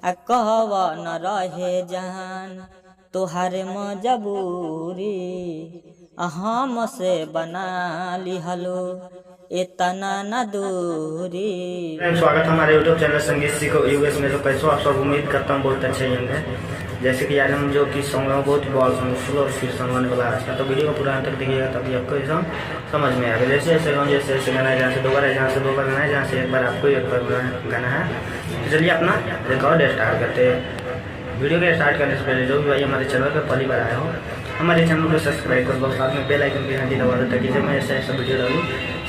कहवा न रहे जान तोहारे मजबूरी हमसे बना लिहलो इतना न दूरी। स्वागत हमारे यूट्यूब चैनल संगीत सीखो यूएस में। तो कैसे आप सब उम्मीद करता हूँ बहुत अच्छे ही होंगे। जैसे कि आज हम जो कि सॉन्ग है बहुत बॉल सॉन्ग फुल और फिर सॉन्ग होने वाला है, तो वीडियो को पूरा अंत तक देखिएगा तभी आपको ये सॉन्ग समझ में आएगा। जैसे गाना है, जहाँ से दो बार है, जहाँ से दो बार गाना है, जहाँ से एक बार आपको एक बार गाना है। तो चलिए अपना रिकॉर्ड स्टार्ट करते हैं। वीडियो के स्टार्ट करने से पहले जो भी भाई हमारे चैनल पर पहली बार आया हो हमारे चैनल को सब्सक्राइब कर दो, साथ में बेल आइकन की घंटी दबा दो ताकि जब मैं ऐसा वीडियो डालूँ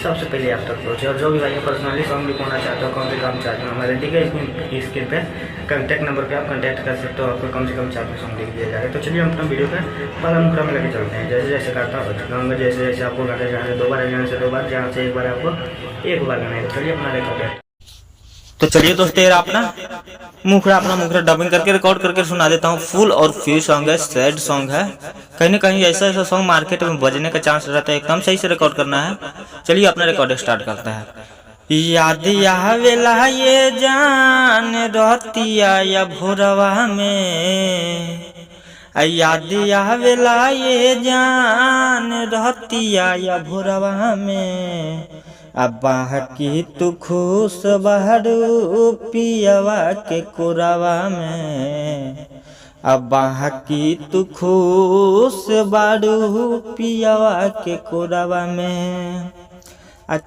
सबसे पहले आप तक पहुँचे। और जो भी भाई पर्सनली सॉन्ग लिखवाना चाहते हो, कौन से काम चाहते हो, हमारे दी गई स्क्रीन पे कॉन्टैक्ट नंबर पे आप कॉन्टैक्ट कर सकते हो। आपको कम से कम 4 सॉन्ग लिख दिया जाएगा। तो चलिए हम अपना वीडियो का पहला मुखड़ा में लेके चलते हैं। जैसे जैसे करता हूँ जैसे जैसे आपको गाना जहाँ से दो बार है, जहाँ से दो बार, जहाँ से एक बार आपको एक बार गाना है। तो चलिए अपना रिकॉर्ड। तो चलिए दोस्तों यार अपना मुखड़ा डबिंग करके रिकॉर्ड करके सुना देता हूँ। फुल और फ्री सॉन्ग है, सैड सॉन्ग है। कहीं ना कहीं ऐसा ऐसा सॉन्ग मार्केट में बजने का चांस रहता है, एकदम सही से रिकॉर्ड करना है। चलिए अपना रिकॉर्ड स्टार्ट करते हैं। याद आवेला ये जान रहतिया या भोरवा में, याद आवेला ये जान रहतिया या भोरवा में। अब्बा की तू खुश बहरू पियवा के कोरवा में, अब्बा की तू खुश बहरू पियवा के कोरवा में।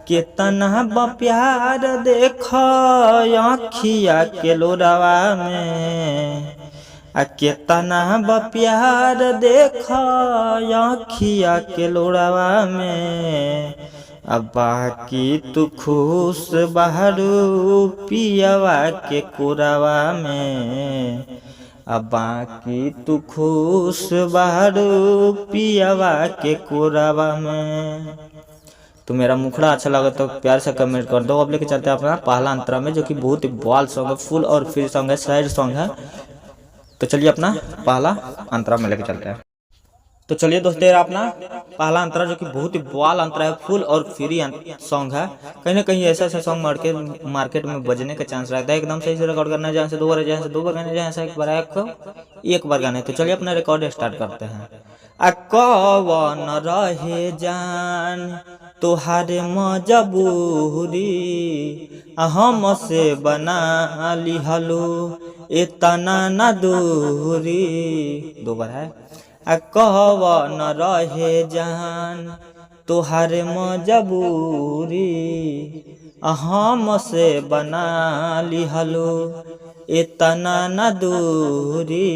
केतना प्यार देख आँखिया के लोरवा में, केतना प्यार देख आँखिया के लोरवा में। अब्बा की तू खुश बहरू पियवा के कोरवा में, अब्बा की तू खुश बहरू पियवा के कोरवा में। तो मेरा मुखड़ा अच्छा लगा तो प्यार से कमेंट कर दो। अब लेके चलते हैं अपना पहला अंतरा में, जो कि बहुत ही बॉल सॉन्ग है, फुल और फ्री सॉन्ग है, सैड सॉन्ग है। तो चलिए अपना पहला अंतरा में लेके चलते हैं। तो चलिए दोस्तों यार अपना पहला अंतरा, जो कि बहुत ही बवाल अंतरा है, फुल और फ्री सॉन्ग है। कहीं ना कहीं ऐसा ऐसा सॉन्ग मार्केट में बजने का चांस रहता है, एकदम सही से रिकॉर्ड करना है। जहाँ से दो बार, जहाँ से दो बार गाने, जहाँ से एक बार गाने। तो चलिए अपना रिकॉर्ड स्टार्ट करते हैं। कवन रहे जान तोहारे मजबूरी हमसे बना लिहलो इतना न दूरी। दो बार है। कहवन रहे जान तोहारे मजबूरी हमसे बना लिहलो इतना न दूरी।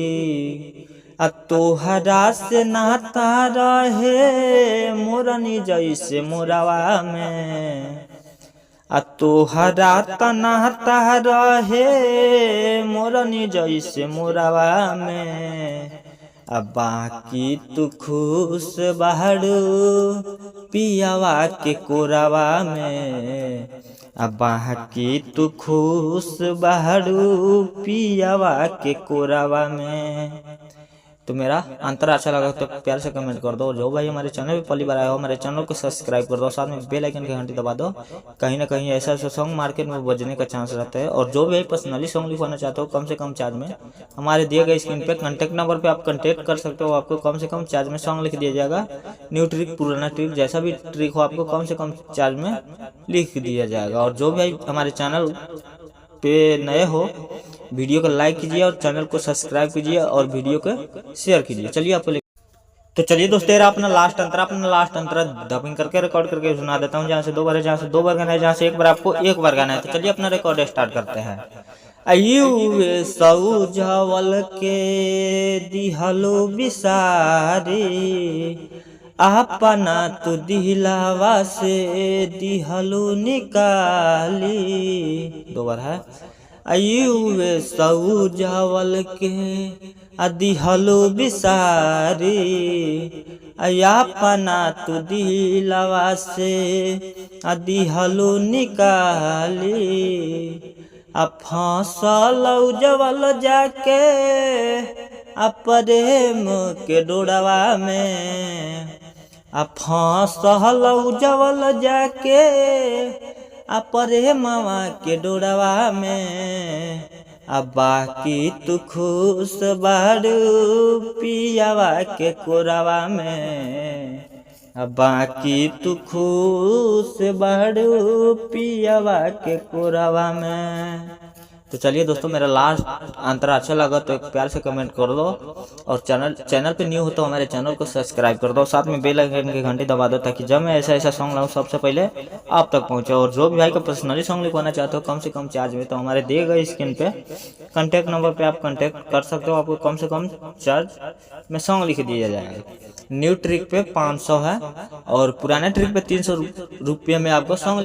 तोहरा से नाता रहे मोरनी जैसे मोरवा में, तोहरा नाता रहे मोरनी जैसे मोरवा में। बाकी तू खुश बहरू पियवा के कोरवा में, बाकी तू खुश बहरू पियवा के कोरवा में। तो मेरा अंतरा अच्छा लगा तो प्यार से कमेंट कर दो। जो भाई हमारे चैनल पे पहली बार आया हो हमारे चैनल को सब्सक्राइब कर दो, साथ में बेल आइकन की घंटी दबा दो। कहीं ना कहीं ऐसा ऐसा सॉन्ग मार्केट में बजने का चांस रहता है। और जो भी पर्सनली सॉन्ग लिखवाना चाहते हो कम से कम चार्ज में, हमारे दिए गए स्क्रीन पे कॉन्टैक्ट नंबर पे आप कॉन्टैक्ट कर सकते हो। आपको कम से कम चार्ज में सॉन्ग लिख दिया जाएगा। न्यू ट्रिक, पुराना ट्रिक, जैसा भी ट्रिक हो आपको कम से कम चार्ज में लिख दिया जाएगा। और जो भी हमारे चैनल पे नए हो वीडियो को लाइक कीजिए और चैनल को सब्सक्राइब कीजिए और वीडियो को शेयर कीजिए। चलिए आपको तो चलिए दोस्तों यार अपना लास्ट अंतरा डबिंग करके रिकॉर्ड करके सुना देता हूँ। जहाँ से दो बार है, जहाँ से दो बार गाना है, जहाँ से एक बार आपको एक बार गाना है। तो चलिए अपना रिकॉर्ड स्टार्ट करते हैं। अयुवे सऊजवल के दिहलो बिसारी अपना तू दिलावा से दिहलो निकाली। दो बार है। अयुवे सऊजवल के दिहलो बिसारी अपना तू दिलावा से दिहलो निकाली। फसल जवल जाके प्रेम के डोरवा में, फसल जवल जाके प्रेमवा के डोरवा में। अब बाकी तू खुश बारू पियावा के कोरावा में, अब बाकी तू खुश बारू पियावा के कोरावा में। तो चलिए दोस्तों, मेरा लास्ट अंतरा अच्छा लगा तो एक प्यार से कमेंट कर दो, और चैनल पे न्यू हो तो हमारे चैनल को सब्सक्राइब कर दो, साथ में बेल आइकन की घंटी दबा दो, ताकि जब मैं ऐसा सॉन्ग लाऊं सबसे पहले आप तक पहुंचे। और जो भी भाई का पर्सनली सॉन्ग लिखवाना चाहते हो कम से कम चार्ज में, तो हमारे दिए गए स्क्रीन पे कॉन्टैक्ट नंबर पे आप कॉन्टैक्ट कर सकते हो। आपको कम से कम चार्ज में सॉन्ग लिख दिया जाएगा। न्यू ट्रिक पे 500 है और पुराने ट्रिक पे 300 रुपये में आपको सॉन्ग